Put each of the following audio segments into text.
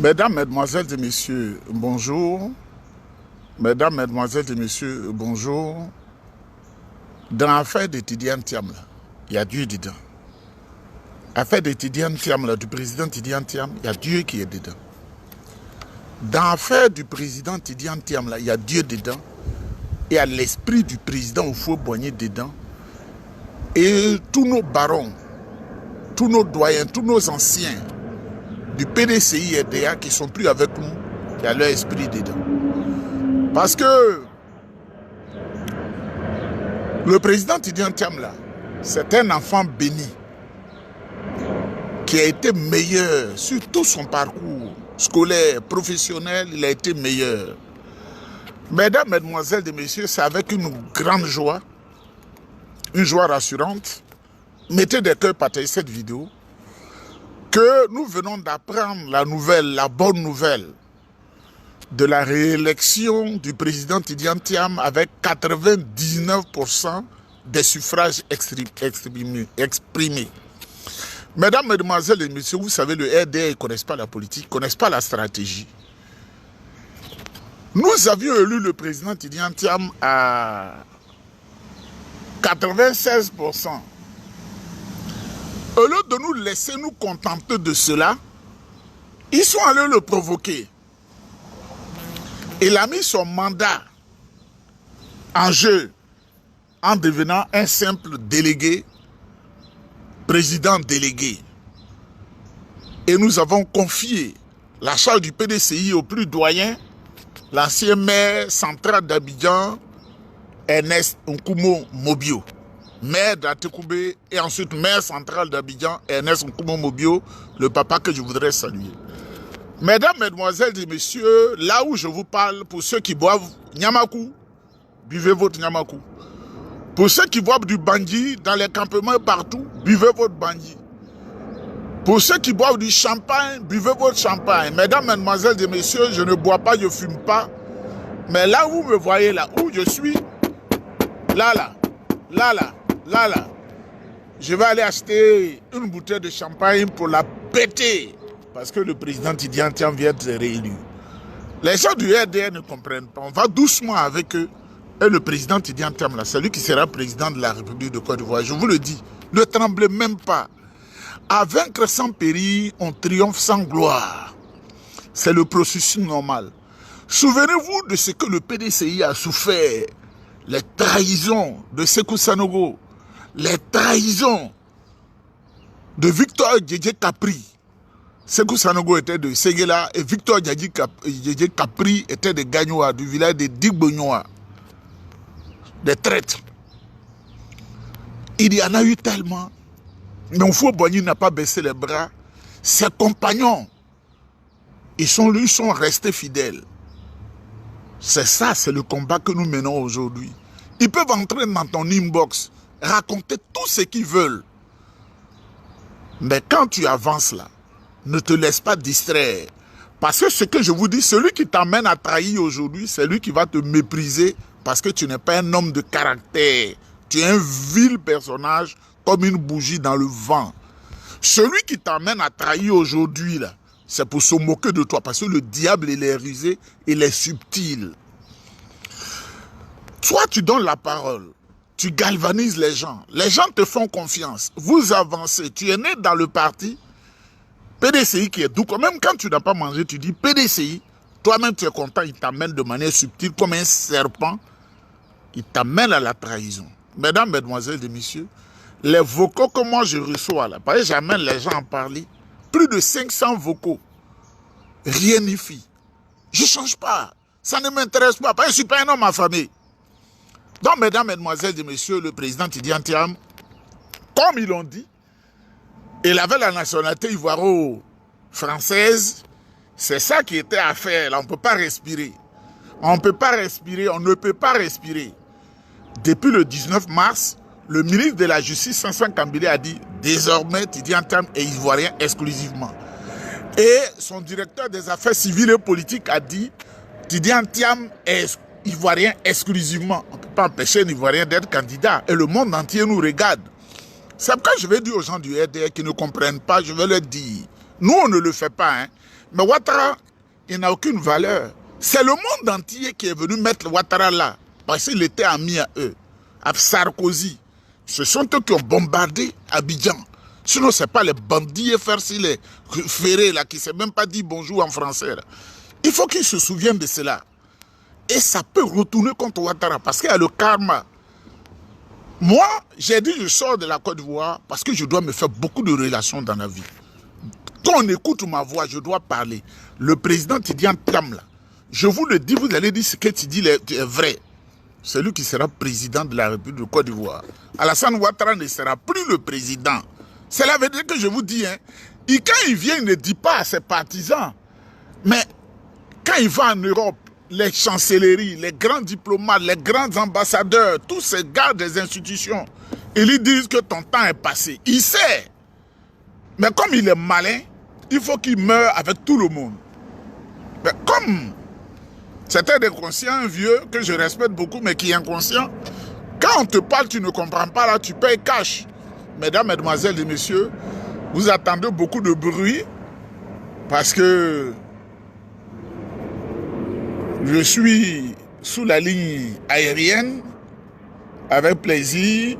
Mesdames, Mesdemoiselles et Messieurs, bonjour. Mesdames, Mesdemoiselles et Messieurs, bonjour. Dans l'affaire de Tidiane Thiam, il y a Dieu dedans. L'affaire de Tidiane Thiam, du président Tidiane Thiam, il y a Dieu qui est dedans. Dans l'affaire du président Tidiane Thiam, il y a Dieu dedans. Il y a l'esprit du président Houphouët-Boigny dedans. Et tous nos barons, tous nos doyens, tous nos anciens du PDCI et RDA qui ne sont plus avec nous, il y a leur esprit dedans. Parce que le président Tidiane Thiam, c'est un enfant béni qui a été meilleur sur tout son parcours scolaire, professionnel, il a été meilleur. Mesdames, Mesdemoiselles et Messieurs, c'est avec une grande joie, une joie rassurante, mettez des cœurs partager cette vidéo, que nous venons d'apprendre la nouvelle, la bonne nouvelle de la réélection du président Tidiane Thiam avec 99% des suffrages exprimés. Mesdames, Mesdemoiselles et Messieurs, vous savez, le RDR ne connaissent pas la politique, ne connaissent pas la stratégie. Nous avions élu le président Tidiane Thiam à 96%. Au lieu de nous laisser nous contenter de cela, ils sont allés le provoquer. Il a mis son mandat en jeu en devenant un simple délégué, président délégué. Et nous avons confié la charge du PDCI au plus doyen, l'ancien maire central d'Abidjan, Ernest Nkumo Mobio. Maire d'Atekoubé et ensuite maire central d'Abidjan, Ernest Nkumo Mobio, le papa que je voudrais saluer. Mesdames, Mesdemoiselles et Messieurs, là où je vous parle, pour ceux qui boivent Nyamakou, buvez votre Nyamakou. Pour ceux qui boivent du Bangui dans les campements partout, buvez votre Bangui. Pour ceux qui boivent du champagne, buvez votre champagne. Mesdames, Mesdemoiselles et Messieurs, je ne bois pas, je ne fume pas. Mais là où vous me voyez, là où je suis, là, je vais aller acheter une bouteille de champagne pour la péter. Parce que le président Tidiane Thiam vient d'être réélu. Les gens du RDR ne comprennent pas. On va doucement avec eux. Et le président Tidiane Thiam, c'est lui qui sera président de la République de Côte d'Ivoire. Je vous le dis, ne tremblez même pas. À vaincre sans péril, on triomphe sans gloire. C'est le processus normal. Souvenez-vous de ce que le PDCI a souffert. Les trahisons de Sékou Sanogo, les trahisons de Victor Djedje Capri. Sékou Sanogo était de Séguéla et Victor Djedje Capri était de Gagnoa, du village de Digbonyoa. Des traîtres. Il y en a eu tellement. Mais Houphouët-Boigny n'a pas baissé les bras. Ses compagnons, ils sont restés fidèles. C'est ça, c'est le combat que nous menons aujourd'hui. Ils peuvent entrer dans ton inbox, raconter tout ce qu'ils veulent. Mais quand tu avances là, ne te laisse pas distraire. Parce que ce que je vous dis, celui qui t'amène à trahir aujourd'hui, c'est lui qui va te mépriser parce que tu n'es pas un homme de caractère. Tu es un vil personnage comme une bougie dans le vent. Celui qui t'amène à trahir aujourd'hui là, c'est pour se moquer de toi. Parce que le diable, il est rusé, il est subtil. Toi, tu donnes la parole. Tu galvanises les gens. Les gens te font confiance. Vous avancez. Tu es né dans le parti PDCI qui est doux. Même quand tu n'as pas mangé, tu dis PDCI. Toi-même, tu es content. Il t'amène de manière subtile comme un serpent. Il t'amène à la trahison. Mesdames, Mesdemoiselles et Messieurs, les vocaux que moi je reçois là, parce que j'amène les gens à parler, plus de 500 vocaux. Rien n'y fit. Je ne change pas. Ça ne m'intéresse pas. Parce que je ne suis pas un homme affamé. Donc, mesdames, Mesdemoiselles et Messieurs, le président Tidiane Thiam, comme ils l'ont dit, il avait la nationalité ivoiro-française. C'est ça qui était à faire. Là, on ne peut pas respirer. On ne peut pas respirer. On ne peut pas respirer. Depuis le 19 mars, le ministre de la Justice, Sansan Kambile, a dit désormais Tidiane Thiam est ivoirien exclusivement. Et son directeur des affaires civiles et politiques a dit Tidiane Thiam est ivoirien exclusivement. On ne peut pas empêcher un ivoirien d'être candidat. Et le monde entier nous regarde. C'est pourquoi je vais dire aux gens du RDR qui ne comprennent pas, je vais leur dire. Nous, on ne le fait pas. Hein. Mais Ouattara, il n'a aucune valeur. C'est le monde entier qui est venu mettre Ouattara là. Parce qu'il était ami à eux. À Sarkozy. Ce sont eux qui ont bombardé Abidjan. Sinon, ce n'est pas les bandits FRC, les ferrés là, qui ne savent même pas dire bonjour en français. Là. Il faut qu'ils se souviennent de cela. Et ça peut retourner contre Ouattara parce qu'il y a le karma. Moi, j'ai dit je sors de la Côte d'Ivoire parce que je dois me faire beaucoup de relations dans la vie. Quand on écoute ma voix, je dois parler. Le président Tidiane Thiam, là, je vous le dis, vous allez dire ce que tu dis est vrai. C'est lui qui sera président de la République de Côte d'Ivoire. Alassane Ouattara ne sera plus le président. C'est la vérité que je vous dis. Hein. Et quand il vient, il ne dit pas à ses partisans. Mais quand il va en Europe, les chancelleries, les grands diplomates, les grands ambassadeurs, tous ces gars des institutions, ils lui disent que ton temps est passé. Il sait. Mais comme il est malin, il faut qu'il meure avec tout le monde. Mais comme c'est un inconscient, un vieux, que je respecte beaucoup, mais qui est inconscient, quand on te parle, tu ne comprends pas, là, tu payes cash. Mesdames, mesdemoiselles et messieurs, vous attendez beaucoup de bruit parce que je suis sous la ligne aérienne avec plaisir.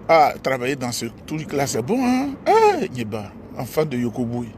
Ah, travailler dans ce truc-là, c'est bon, hein? Ah, Nyeba, enfant de Yokoboué.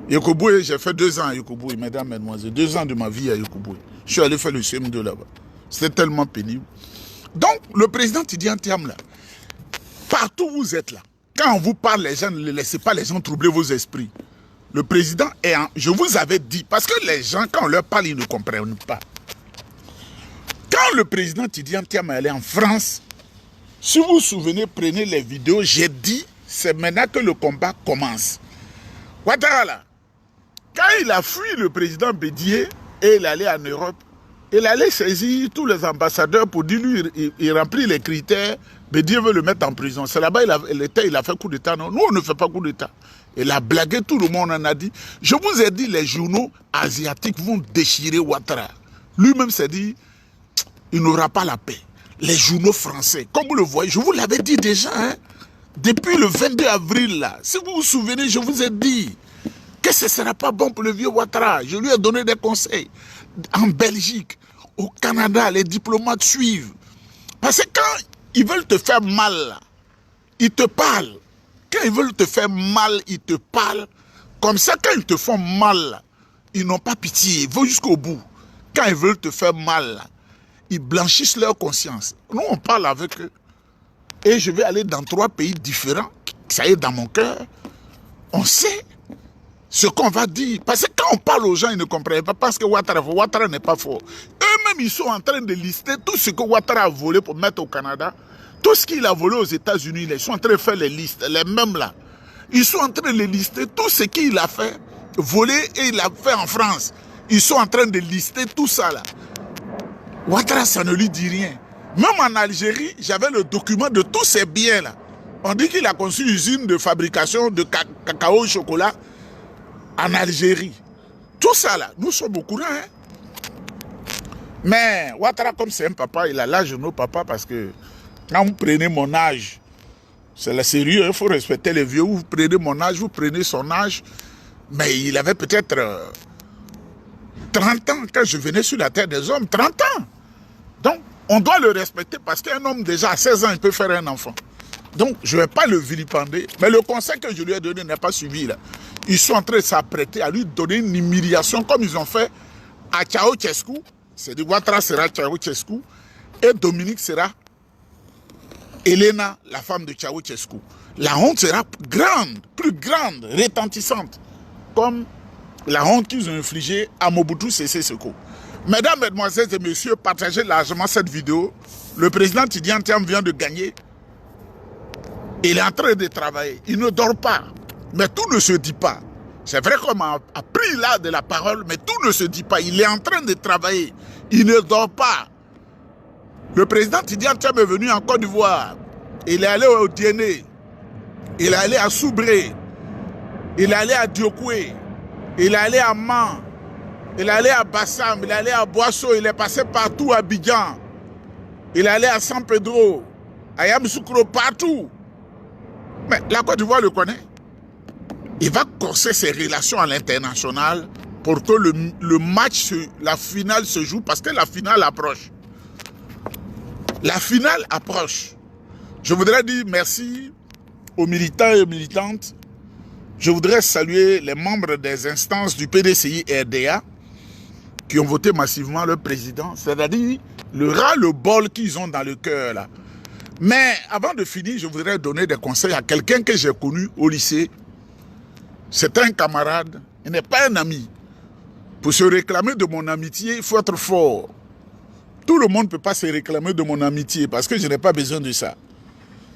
Yokoboué, j'ai fait 2 ans à Yokoboué, mesdames, mesdemoiselles. 2 ans de ma vie à Yokoboué. Je suis allé faire le CM2 là-bas. C'était tellement pénible. Donc, le président Tidiane Thiam, là, partout où vous êtes là, quand on vous parle, les gens, ne laissez pas les gens troubler vos esprits. Le président est en... Je vous avais dit, parce que les gens, quand on leur parle, ils ne comprennent pas. Quand le président Tidiane Thiam est allé en France, si vous vous souvenez, prenez les vidéos, j'ai dit, c'est maintenant que le combat commence. Ouattara là, quand il a fui le président Bédié et il allait en Europe, il allait saisir tous les ambassadeurs pour dire lui, il remplit les critères, Bédié veut le mettre en prison. C'est là-bas il a fait coup d'État. Non, nous on ne fait pas coup d'État. Il a blagué, tout le monde en a dit. Je vous ai dit, les journaux asiatiques vont déchirer Ouattara. Lui-même s'est dit, il n'aura pas la paix. Les journaux français, comme vous le voyez, je vous l'avais dit déjà, hein, depuis le 22 avril, là, si vous vous souvenez, je vous ai dit que ce ne sera pas bon pour le vieux Ouattara. Je lui ai donné des conseils. En Belgique, au Canada, les diplomates suivent. Parce que quand ils veulent te faire mal, là, ils te parlent. Quand ils veulent te faire mal, ils te parlent. Comme ça, quand ils te font mal, là, ils n'ont pas pitié. Ils vont jusqu'au bout. Quand ils veulent te faire mal, là, ils blanchissent leur conscience. Nous, on parle avec eux. Et je vais aller dans 3 pays différents. Ça y est, dans mon cœur. On sait ce qu'on va dire. Parce que quand on parle aux gens, ils ne comprennent pas. Parce que Ouattara n'est pas fort. Eux-mêmes, ils sont en train de lister tout ce que Ouattara a volé pour mettre au Canada. Tout ce qu'il a volé aux États-Unis, ils sont en train de faire les listes. Les mêmes là. Ils sont en train de les lister. Tout ce qu'il a fait, volé et il a fait en France. Ils sont en train de lister tout ça là. Ouattara, ça ne lui dit rien. Même en Algérie, j'avais le document de tous ces biens-là. On dit qu'il a conçu une usine de fabrication de cacao et chocolat en Algérie. Tout ça, là, nous sommes au courant. Hein? Mais Ouattara, comme c'est un papa, il a l'âge de nos papas parce que quand vous prenez mon âge, c'est le sérieux, il faut respecter les vieux. Vous prenez mon âge, vous prenez son âge. Mais il avait peut-être 30 ans quand je venais sur la terre des hommes. 30 ans. Donc, on doit le respecter parce qu'un homme déjà à 16 ans, il peut faire un enfant. Donc, je ne vais pas le vilipender. Mais le conseil que je lui ai donné n'est pas suivi. Là. Ils sont en train de s'apprêter à lui donner une humiliation comme ils ont fait à Ceausescu. C'est-à-dire Ouattara sera Ceausescu et Dominique sera Elena, la femme de Ceausescu. La honte sera grande, plus grande, retentissante, comme la honte qu'ils ont infligée à Mobutu Sese Seko. Mesdames, mesdemoiselles et messieurs, partagez largement cette vidéo. Le président Tidiane Thiam vient de gagner. Il est en train de travailler. Il ne dort pas. Mais tout ne se dit pas. C'est vrai qu'on a pris là de la parole, mais tout ne se dit pas. Il est en train de travailler. Il ne dort pas. Le président Tidiane Thiam est venu en Côte d'Ivoire. Il est allé au Diené. Il est allé à Soubré. Il est allé à Diokoué. Il est allé à Man. Il est allé à Bassam. Il est allé à Boisseau. Il est passé partout à Abidjan. Il est allé à San Pedro. À Yamoussoukro, partout. Mais la Côte d'Ivoire le connaît. il va corser ses relations à l'international pour que le match, la finale se joue, parce que la finale approche. La finale approche. Je voudrais dire merci aux militants et aux militantes. Je voudrais saluer les membres des instances du PDCI RDA qui ont voté massivement le président, c'est-à-dire le ras-le-bol qu'ils ont dans le cœur là. Mais avant de finir, je voudrais donner des conseils à quelqu'un que j'ai connu au lycée. C'est un camarade, il n'est pas un ami. Pour se réclamer de mon amitié, il faut être fort. Tout le monde ne peut pas se réclamer de mon amitié parce que je n'ai pas besoin de ça.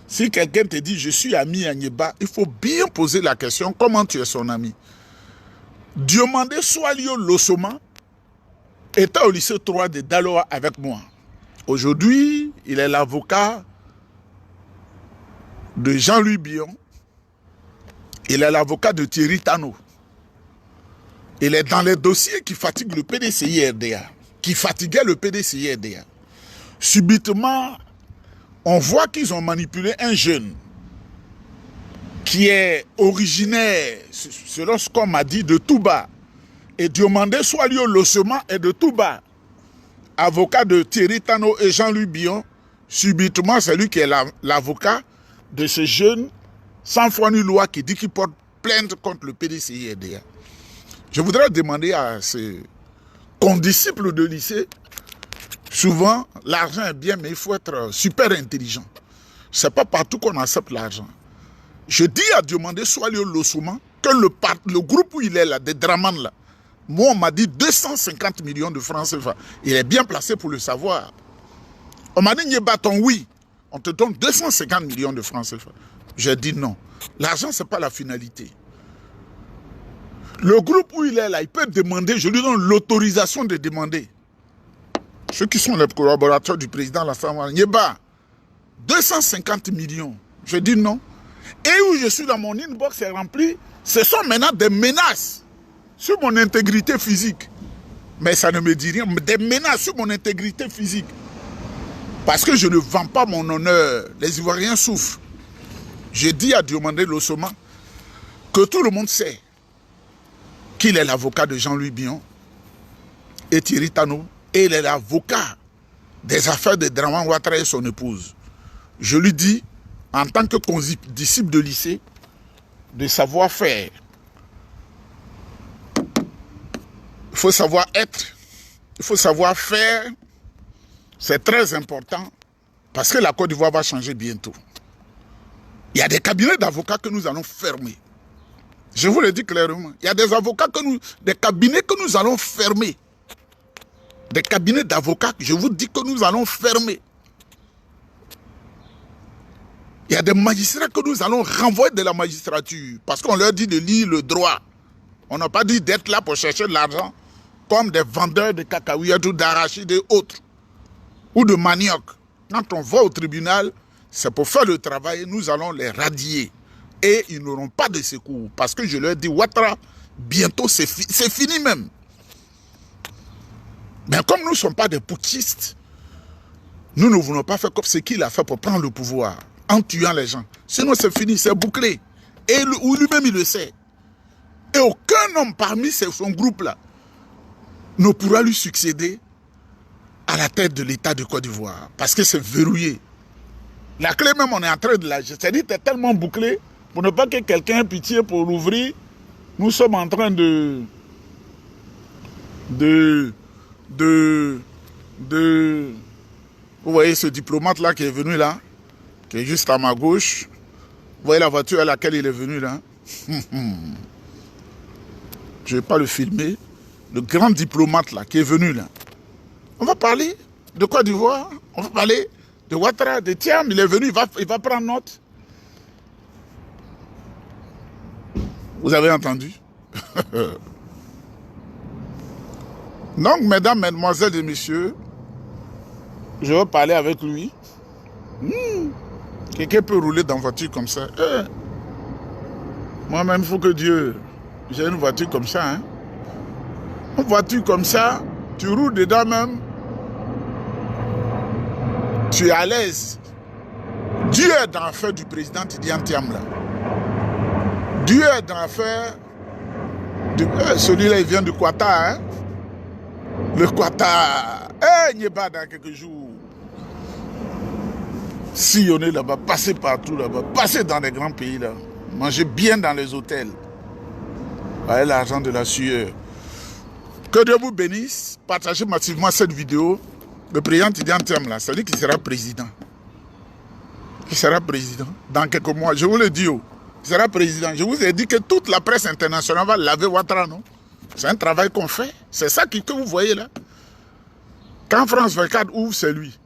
Si quelqu'un te dit « je suis ami à Nyeba », il faut bien poser la question « comment tu es son ami ?» Diomandé Swalio Losoma était au lycée 3 de Daloa avec moi. Aujourd'hui, il est l'avocat de Jean-Louis Bion. Il est l'avocat de Thierry Tano. Il est dans les dossiers qui fatiguent le PDCI-RDA, qui fatiguaient le PDCI-RDA. Subitement, on voit qu'ils ont manipulé un jeune qui est originaire, selon ce qu'on m'a dit, de Touba. Et Diomandé Swalio Losoma est de Touba. Avocat de Thierry Tano et Jean-Louis Bion. Subitement, c'est lui qui est l'avocat de ce jeune sans foi ni loi qui dit qu'il porte plainte contre le PDCI-RDA. Je voudrais demander à ces condisciples de lycée, souvent l'argent est bien, mais il faut être super intelligent. Ce n'est pas partout qu'on accepte l'argent. Je dis à Diomandé Swalio Losoma que le groupe où il est là, des Draman là, moi on m'a dit 250 millions de francs CFA. Il est bien placé pour le savoir. On m'a dit Nyebaton, oui, on te donne 250 millions de francs CFA. J'ai dit non. L'argent, ce n'est pas la finalité. Le groupe où il est là, il peut demander, je lui donne l'autorisation de demander. Ceux qui sont les collaborateurs du président Lassana Nyeba, 250 millions. Je dis non. Et où je suis dans mon inbox est rempli, ce sont maintenant des menaces sur mon intégrité physique. Mais ça ne me dit rien. Des menaces sur mon intégrité physique. Parce que je ne vends pas mon honneur. Les Ivoiriens souffrent. J'ai dit à Diomandé Losoma que tout le monde sait qu'il est l'avocat de Jean-Louis Bion et Thierry Tano, et il est l'avocat des affaires de Draman Ouattara et son épouse. Je lui dis, en tant que disciple de lycée, de savoir-faire. Il faut savoir être, il faut savoir faire. C'est très important parce que la Côte d'Ivoire va changer bientôt. Il y a des cabinets d'avocats que nous allons fermer. Je vous le dis clairement. Il y a des avocats des cabinets que nous allons fermer. Des cabinets d'avocats, je vous dis que nous allons fermer. Il y a des magistrats que nous allons renvoyer de la magistrature parce qu'on leur dit de lire le droit. On n'a pas dit d'être là pour chercher de l'argent comme des vendeurs de cacahuètes ou d'arachides et autres, ou de manioc. Quand on va au tribunal, c'est pour faire le travail, nous allons les radier. Et ils n'auront pas de secours. Parce que je leur dis, Ouattara, bientôt c'est fini même. Mais comme nous ne sommes pas des putschistes, nous ne voulons pas faire comme ce qu'il a fait pour prendre le pouvoir, en tuant les gens. Sinon c'est fini, c'est bouclé. Et lui-même il le sait. Et aucun homme parmi son groupe-là ne pourra lui succéder à la tête de l'État de Côte d'Ivoire. Parce que c'est verrouillé. La clé même, on est en train de la... C'est-à-dire que c'est tellement bouclé, pour ne pas que quelqu'un ait pitié pour l'ouvrir, nous sommes en train de... Vous voyez ce diplomate-là qui est venu là, qui est juste à ma gauche. Vous voyez la voiture à laquelle il est venu là. Je ne vais pas le filmer. Le grand diplomate là, qui est venu là. On va parler de Côte d'Ivoire, on va parler de Ouattara, de Thiam, il est venu, il va prendre note. Vous avez entendu? Donc, mesdames, mesdemoiselles et messieurs, je vais parler avec lui. Quelqu'un peut rouler dans une voiture comme ça. Moi-même, il faut que Dieu... J'ai une voiture comme ça. Hein? Une voiture comme ça, tu roules dedans même. Tu es à l'aise. Dieu est dans l'affaire du président Tidiane Thiam là. Dieu est dans l'affaire. Celui-là, il vient du Qatar. Hein? Le Qatar. Il n'est pas dans quelques jours. Sillonner là-bas, passer partout là-bas, passer dans les grands pays là. Manger bien dans les hôtels. Avec l'argent de la sueur. Que Dieu vous bénisse. Partagez massivement cette vidéo. Le président Tidiane Thiam là, ça dit qu'il sera président. Il sera président dans quelques mois. Je vous le dis, il sera président. Je vous ai dit que toute la presse internationale va laver Ouattara, non? C'est un travail qu'on fait. C'est ça que vous voyez là. Quand France 24 ouvre, c'est lui.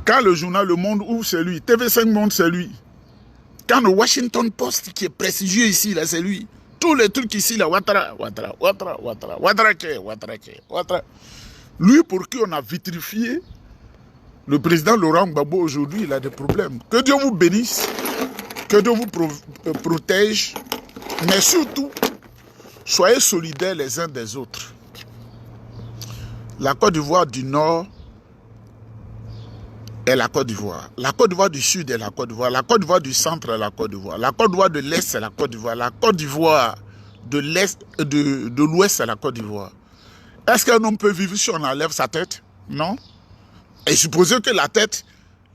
Quand le journal Le Monde ouvre, c'est lui. TV5 Monde, c'est lui. Quand le Washington Post, qui est prestigieux ici, là, c'est lui. Tous les trucs ici, là, Ouattara. Lui, pour qui on a vitrifié, le président Laurent Gbagbo, aujourd'hui, il a des problèmes. Que Dieu vous bénisse, que Dieu vous protège, mais surtout, soyez solidaires les uns des autres. La Côte d'Ivoire du Nord est la Côte d'Ivoire. La Côte d'Ivoire du Sud est la Côte d'Ivoire. La Côte d'Ivoire du Centre est la Côte d'Ivoire. La Côte d'Ivoire de l'Est est la Côte d'Ivoire. La Côte d'Ivoire de l'Est, de l'Ouest est la Côte d'Ivoire. Est-ce qu'un homme peut vivre si on enlève sa tête? Non. Et supposez que la tête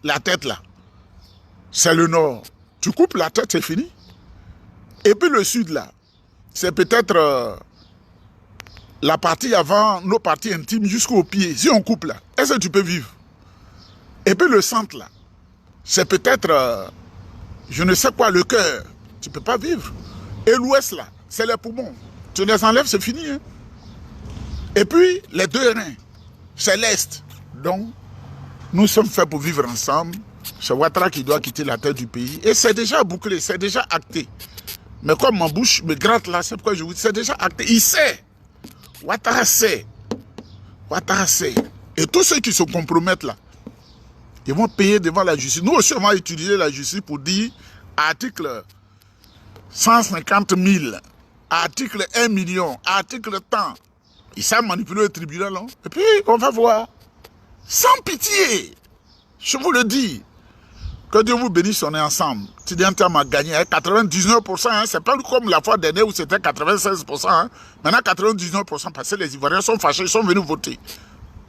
là, c'est le Nord. Tu coupes la tête, c'est fini. Et puis le Sud là, c'est peut-être la partie avant, nos parties intimes jusqu'aux pieds. Si on coupe là, est-ce que tu peux vivre? Et puis le centre là, c'est peut-être, je ne sais quoi, le cœur. Tu ne peux pas vivre. Et l'ouest là, c'est les poumons. Tu les enlèves, c'est fini. Hein? Et puis les deux reins, c'est l'est. Donc, nous sommes faits pour vivre ensemble. C'est Ouattara qui doit quitter la tête du pays. Et c'est déjà bouclé, c'est déjà acté. Mais comme ma bouche me gratte là, c'est pourquoi je vous dis, c'est déjà acté. Il sait. Ouattara sait. Ouattara sait. Et tous ceux qui se compromettent là, ils vont payer devant la justice. Nous aussi, on va utiliser la justice pour dire article 150 000, article 1 million, article temps. Ils savent manipuler le tribunal. Hein? Et puis, on va voir. Sans pitié. Je vous le dis. Que Dieu vous bénisse, on est ensemble. Tidiane Thiam a gagné avec 99%. Hein? C'est pas comme la fois dernière où c'était 96%. Hein? Maintenant, 99% parce que les Ivoiriens sont fâchés, ils sont venus voter.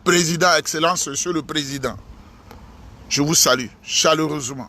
Président, Excellence, Monsieur le Président. Je vous salue chaleureusement.